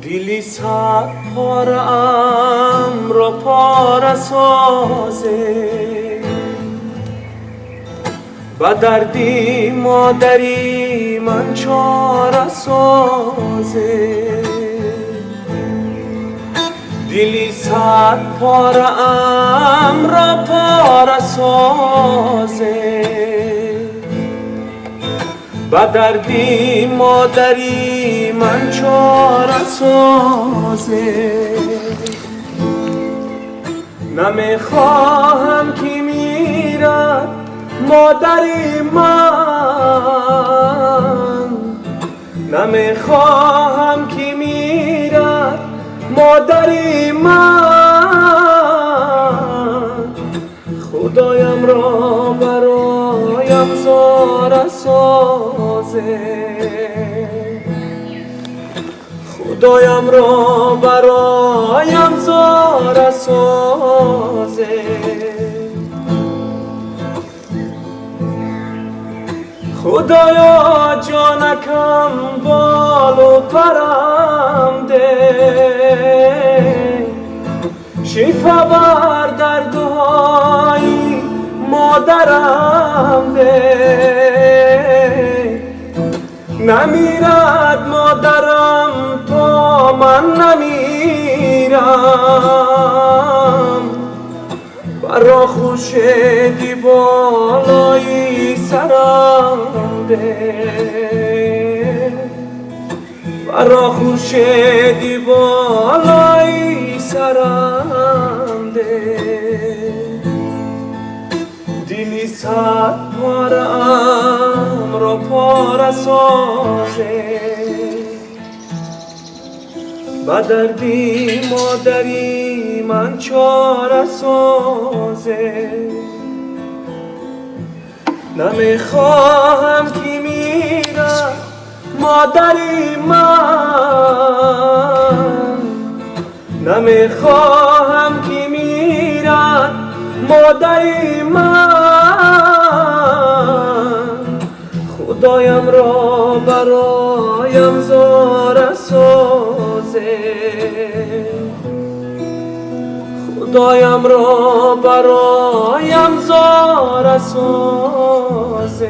دیلی صد پاره ام را پاره سازه، با دردی مادری من چاره سازه. دیلی صد پاره ام را پاره سازه، با دردی مادری من چاره سازه. نمیخواهم که میرد مادری من، نمیخواهم که میرد مادری من. خدایم را برایم زار سازه، خدایم را برایم زار سازه. خدایا جانکم بال و پرم ده، شفا بر دردهای مادرم ده. نمیرد مادرم تا من نمیرم، برا خوشیدی بالای سرم ده، برا خوشیدی بالای سرم ده. دیلی صد پاره ام را پاره سازه، با دردی مادری من چاره سازه. نمیخواهم که میرد مادری من، نمیخواهم که میرد مادری من. خدایم را برایم زار سازه، خدایم را برایم زار سازه.